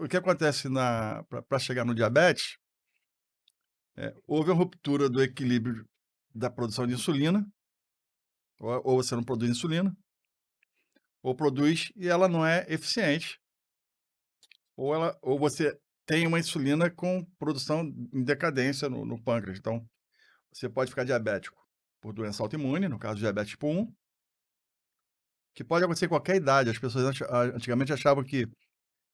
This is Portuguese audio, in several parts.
o que acontece para chegar no diabetes, houve uma ruptura do equilíbrio da produção de insulina, ou você não produz insulina, ou produz e ela não é eficiente, ou você tem uma insulina com produção em decadência no pâncreas. Então, você pode ficar diabético por doença autoimune, no caso diabetes tipo 1, que pode acontecer em qualquer idade. As pessoas antigamente achavam que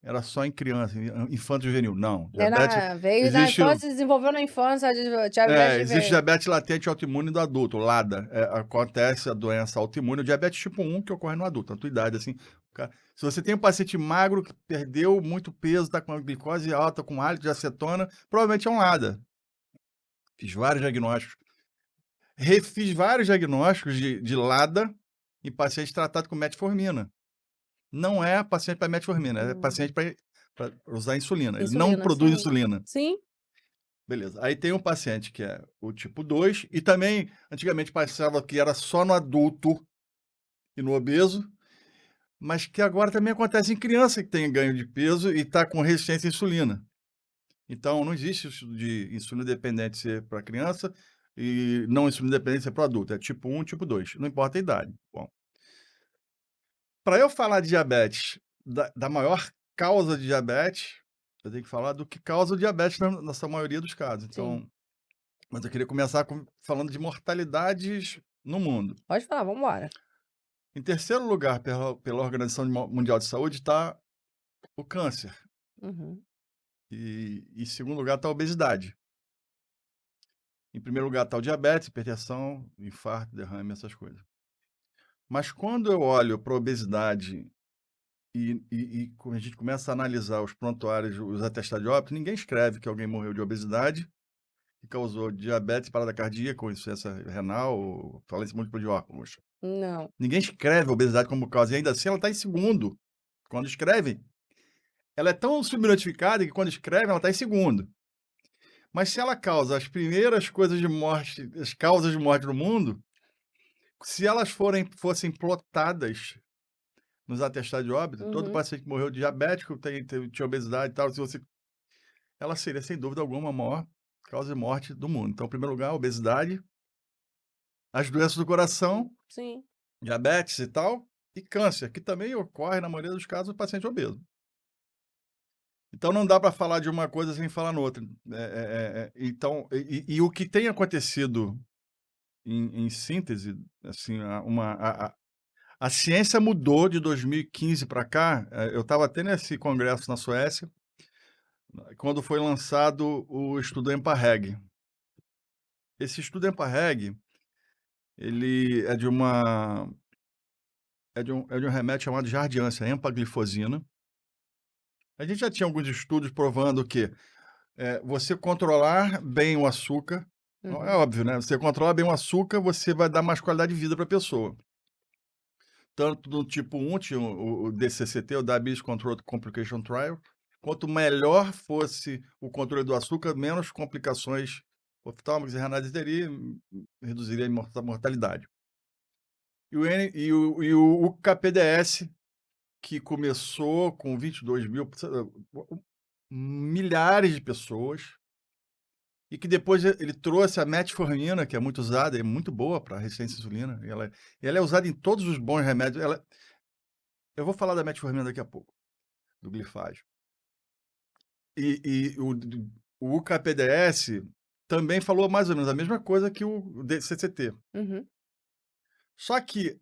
era só em criança, em infanto-juvenil. Não, diabetes Veio na existe. infância, desenvolveu na infância, diabetes Existe veio. diabetes latente autoimune do adulto, LADA. Acontece a doença autoimune, o diabetes tipo 1, que ocorre no adulto, na tua idade, assim. Se você tem um paciente magro que perdeu muito peso, está com a glicose alta, com hálito de acetona, provavelmente é um LADA. Fiz vários diagnósticos. Refiz vários diagnósticos de LADA em paciente tratado com metformina. Não é paciente para metformina, é Hum, paciente para usar insulina. Ele não insulina, produz sim. insulina. Sim. Beleza. Aí tem um paciente que é o tipo 2 e também antigamente pensava que era só no adulto e no obeso, mas que agora também acontece em criança que tem ganho de peso e está com resistência à insulina. Então não existe isso de insulina dependente ser para criança e não insulina dependente ser para adulto. É tipo 1, tipo 2. Não importa a idade. Bom, para eu falar de diabetes, da maior causa de diabetes, eu tenho que falar do que causa o diabetes na sua maioria dos casos. Sim. Então, mas eu queria começar falando de mortalidades no mundo. Pode falar, vamos embora. Em terceiro lugar, pela Organização Mundial de Saúde, está o câncer. Uhum. E em segundo lugar está a obesidade. Em primeiro lugar está o diabetes, hipertensão, infarto, derrame, essas coisas. Mas quando eu olho para a obesidade e quando a gente começa a analisar os prontuários, os atestados de óbito, ninguém escreve que alguém morreu de obesidade que causou diabetes, parada cardíaca, ou insuficiência renal, ou falência múltipla de órgãos. Não. Ninguém escreve obesidade como causa, e ainda assim ela está em segundo. Quando escreve, ela é tão subnotificada que quando escreve ela está em segundo. Mas se ela causa as primeiras coisas de morte, as causas de morte no mundo, se elas fossem plotadas nos atestados de óbito, todo Uhum. paciente que morreu diabético, tinha obesidade e tal, se você, ela seria, sem dúvida alguma, a maior causa de morte do mundo. Então, em primeiro lugar, a obesidade, as doenças do coração, Sim. diabetes e tal, e câncer, que também ocorre, na maioria dos casos, no paciente obeso. Então não dá para falar de uma coisa sem falar noutra. Então, e o que tem acontecido em síntese, assim, a ciência mudou de 2015 para cá. Eu estava até nesse congresso na Suécia, quando foi lançado o estudo EMPA-REG. Esse estudo EMPA-REG, ele é de um remédio chamado Jardiance, empaglifosina. A gente já tinha alguns estudos provando que você controlar bem o açúcar, não é Uhum. óbvio, né? Você controlar bem o açúcar, você vai dar mais qualidade de vida para a pessoa. Tanto do tipo 1, tinha o DCCT, o Diabetes Control Complication Trial, quanto melhor fosse o controle do açúcar, menos complicações oftálmicas e renais teria, reduziria a mortalidade. E o KPDS, que começou com 22.000, milhares de pessoas, e que depois ele trouxe a metformina, que é muito usada, é muito boa para resistência à insulina. Ela é usada em todos os bons remédios. Eu vou falar da metformina daqui a pouco, do glifage. E o KPDS também falou mais ou menos a mesma coisa que o DCCT. Uhum. Só que,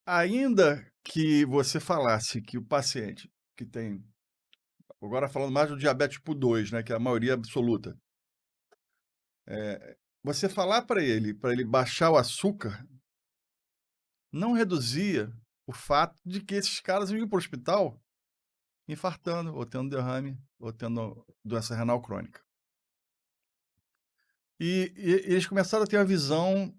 ainda que você falasse que o paciente que tem, agora falando mais do diabetes tipo 2, né, que é a maioria absoluta, você falar para ele baixar o açúcar, não reduzia o fato de que esses caras iam para o hospital infartando, ou tendo derrame, ou tendo doença renal crônica. E eles começaram a ter uma visão,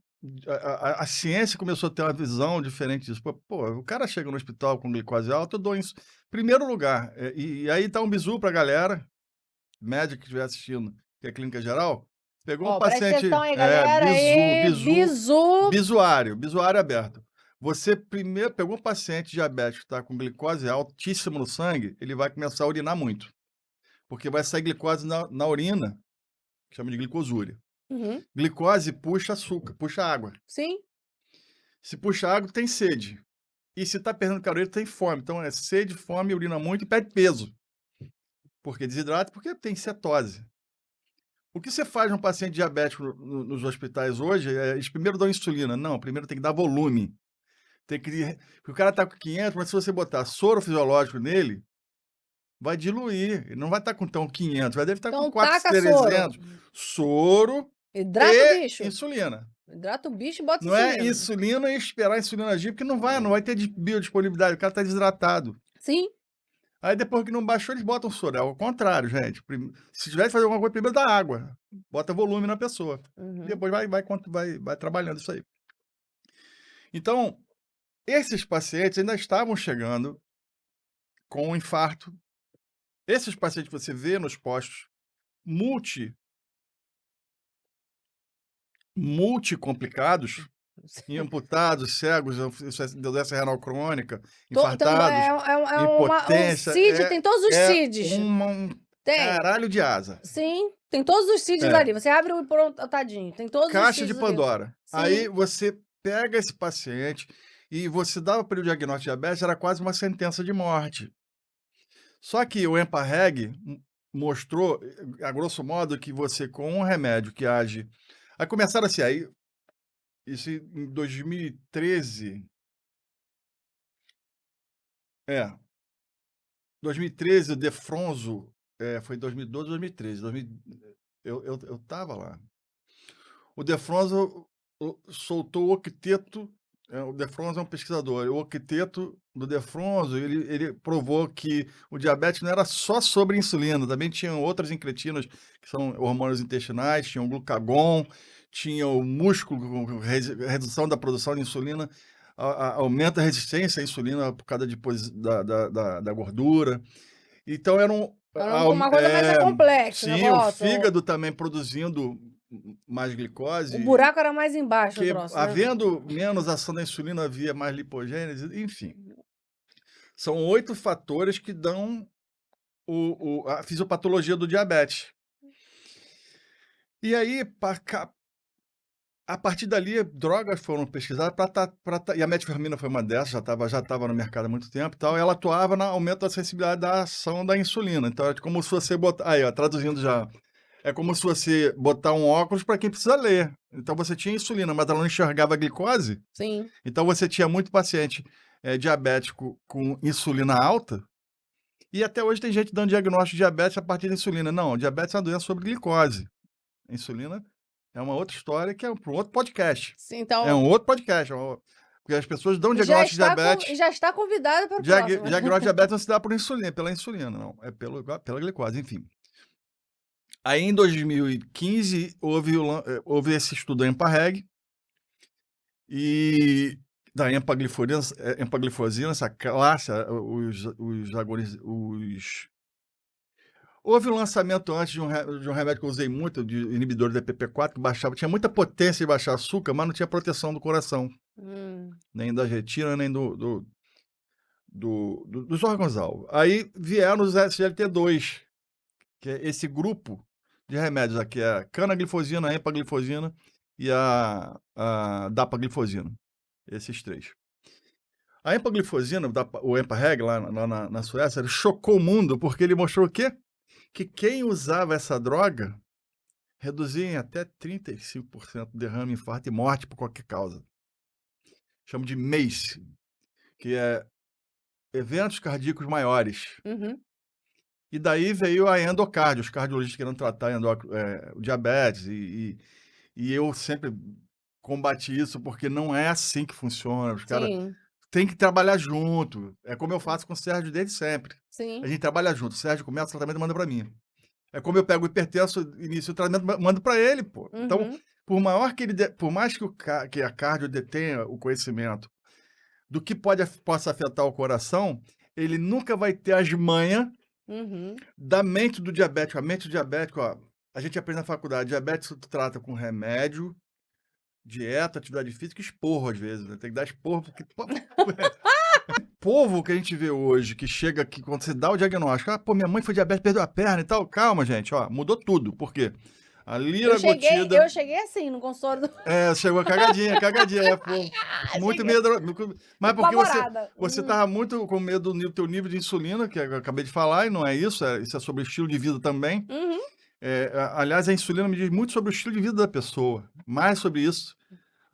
a ciência começou a ter uma visão diferente disso. Pô, o cara chega no hospital com glicose alta, eu dou isso. Primeiro lugar, e aí tá um bizu para a galera, médico que estiver assistindo, que é clínica geral, pegou um Ó, presta paciente, atenção aí, galera. bizu, bizu, Bizu. bisuário aberto. Você primeiro pegou um paciente diabético que está com glicose altíssima no sangue, ele vai começar a urinar muito. porque vai sair glicose na urina, que chama de glicosúria. Uhum. Glicose puxa açúcar, puxa água. Sim. Se puxa água, tem sede. E se tá perdendo caloria, tem fome. Então é sede, fome, urina muito e perde peso. Porque desidrata, porque tem cetose. O que você faz num paciente diabético nos hospitais hoje é, eles primeiro dão insulina. Não, primeiro tem que dar volume. Tem que, porque o cara tá com 500, mas se você botar soro fisiológico nele, vai diluir. Ele não vai estar com tão 500, deve estar com Então 400, taca soro. 300. Soro Hidrata o e bicho. insulina. Hidrata o bicho e bota Não é insulina. insulina e esperar a insulina agir, porque não vai ter biodisponibilidade. O cara tá desidratado. Sim. Aí depois que não baixou, eles botam soro. É o contrário, gente. Se tiver que fazer alguma coisa, primeiro dá água. Bota volume na pessoa. Uhum. Depois vai trabalhando isso aí. Então, esses pacientes ainda estavam chegando com um infarto. Esses pacientes que você vê nos postos multicomplicados, amputados, cegos, doença renal crônica, Então infartados, um impotência, CID, tem todos os CIDs. um Tem. caralho de asa. Sim, tem todos os CIDs É. ali. Você abre o pronto, tadinho. Tem todos os Caixa de CIDs ali. Pandora. Sim. Aí você pega esse paciente e você dava para ele o diagnóstico de diabetes, era quase uma sentença de morte. Só que o EMPA-REG mostrou, a grosso modo, que você com um remédio que age... Aí começaram assim, aí, isso em 2013... 2013, o Defronzo, foi 2012, 2013. Eu tava lá. O Defronzo soltou o octeto. O Defronzo é um pesquisador. O octeto do Defronzo, ele provou que o diabetes não era só sobre insulina, também tinham outras incretinas, que são hormônios intestinais, tinha o glucagon, tinha o músculo, com redução da produção de insulina, aumenta a resistência à insulina por causa da gordura. Então era uma coisa mais complexa. Sim, o fígado também produzindo mais glicose. O buraco era mais embaixo, que, troço, havendo menos ação da insulina, havia mais lipogênese, enfim. São 8 fatores que dão a fisiopatologia do diabetes. E aí, a partir dali, drogas foram pesquisadas e a metformina foi uma dessas, já estava no mercado há muito tempo e tal, e ela atuava no aumento da sensibilidade da ação da insulina. Então, é como se você botar... Aí, ó, traduzindo já... É como se você botar um óculos para quem precisa ler. Então, você tinha insulina, mas ela não enxergava a glicose. Sim. Então, você tinha muito paciente diabético com insulina alta, e até hoje tem gente dando diagnóstico de diabetes a partir da insulina. Não, diabetes é uma doença sobre glicose. A insulina é uma outra história que é para um outro podcast. Sim, então... É um outro podcast. Porque as pessoas dão diagnóstico de diabetes... Já está convidado para o próximo. Diagnóstico de diabetes não se dá por insulina, pela insulina, não. É pela glicose, enfim. Aí, em 2015, houve esse estudo da EMPA-REG e da empagliflozina, essa classe, Houve um lançamento antes de um remédio que eu usei muito, de inibidor da DPP-4, que baixava, tinha muita potência de baixar açúcar, mas não tinha proteção do coração. Nem da retina, nem dos órgãos-alvo. Aí vieram os SGLT2, que é esse grupo de remédios aqui, é a canaglifosina, a empaglifosina e a dapaglifosina. Esses 3. A empaglifosina, o EMPA-REG, lá na Suécia, ele chocou o mundo, porque ele mostrou o quê? Que quem usava essa droga reduzia em até 35% derrame, infarto e morte por qualquer causa. Chama de MACE, que é eventos cardíacos maiores. E daí veio a endocárdio, os cardiologistas querendo tratar o diabetes, e eu sempre combati isso, porque não é assim que funciona. Os caras têm que trabalhar junto. É como eu faço com o Sérgio desde sempre. Sim. A gente trabalha junto. O Sérgio começa o tratamento e manda para mim. É como eu pego o hipertenso, inicio o tratamento, mando para ele, pô. Então, por mais que a cardio detenha o conhecimento do que possa afetar o coração, ele nunca vai ter as manhas da mente do diabético. A mente do diabético, ó, a gente aprende na faculdade, diabetes tu trata com remédio, dieta, atividade física e esporro às vezes, né? Tem que dar esporro, porque povo que a gente vê hoje, que chega aqui, quando você dá o diagnóstico, pô, minha mãe foi diabetes, perdeu a perna e tal. Calma, gente, ó, mudou tudo. Por quê? A liraglutida... Eu cheguei assim, no consultório do... chegou cagadinha, pô, muito cheguei medo. Mas porque apavorada. você tava muito com medo do teu nível de insulina, que eu acabei de falar, e não é isso, isso é sobre estilo de vida também. Uhum. Aliás, a insulina me diz muito sobre o estilo de vida da pessoa, mais sobre isso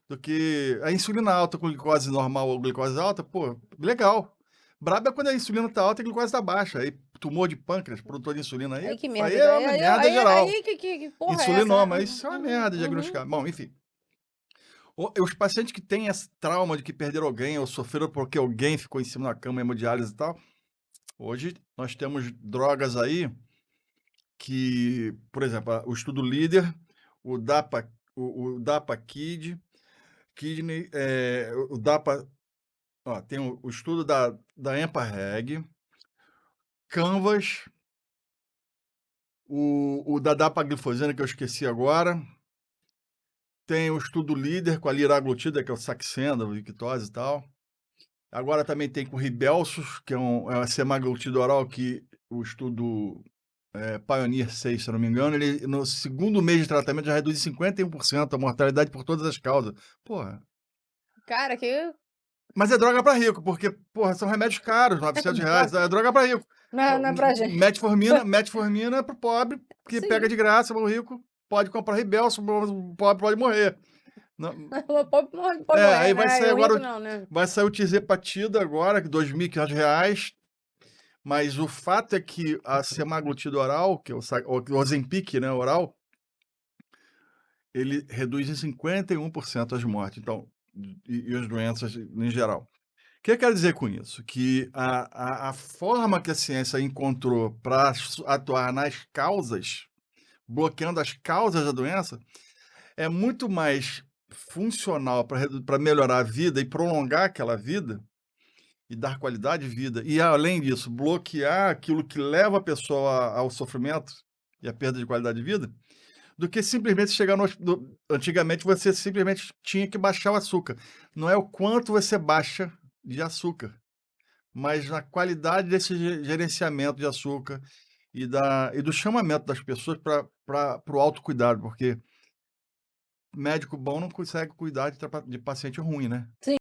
do que a insulina alta com glicose normal ou glicose alta, pô, legal. Brabo é quando a insulina tá alta e a glicose tá baixa. Aí, tumor de pâncreas, produtor de insulina aí, Aí que aí merda. é uma merda geral. Que porra é essa, Insulinoma, né? isso é uma merda diagnosticar. Bom, enfim. Os pacientes que têm esse trauma de que perderam alguém ou sofreram porque alguém ficou em cima da cama, hemodiálise e tal, hoje nós temos drogas aí que, por exemplo, o estudo líder, o DAPA, o DAPA Kidney, o DAPA, ó, tem o estudo da EMPA-REG, Canvas, o da dapaglifosina, que eu esqueci agora, tem o estudo líder com a liraglutida, que é o Saxenda, a Victose e tal. Agora também tem com o Ribelsus, que é uma semaglutida oral, que o estudo Pioneer 6, se eu não me engano, ele no segundo mês de tratamento já reduz em 51% a mortalidade por todas as causas. Porra. Cara, que... Mas é droga para rico, porque, porra, são remédios caros, R$ 900. É droga para rico. Não é pra gente. Metformina é pro pobre, que Sim. pega de graça, o rico pode comprar Ribelsus, o pobre pode morrer. Não, Pode morrer, aí vai né? sair O agora, rico não, né? vai sair o Tirzepatida agora, que R$ 2.500, mas o fato é que a semaglutida oral, que é o Ozempic, né, oral, ele reduz em 51% as mortes, então, e as doenças em geral. O que eu quero dizer com isso? Que a forma que a ciência encontrou para atuar nas causas, bloqueando as causas da doença, é muito mais funcional para melhorar a vida e prolongar aquela vida e dar qualidade de vida. E, além disso, bloquear aquilo que leva a pessoa ao sofrimento e à perda de qualidade de vida, do que simplesmente chegar antigamente você simplesmente tinha que baixar o açúcar. Não é o quanto você baixa de açúcar, mas na qualidade desse gerenciamento de açúcar e do chamamento das pessoas para o autocuidado, porque médico bom não consegue cuidar de paciente ruim, né? Sim.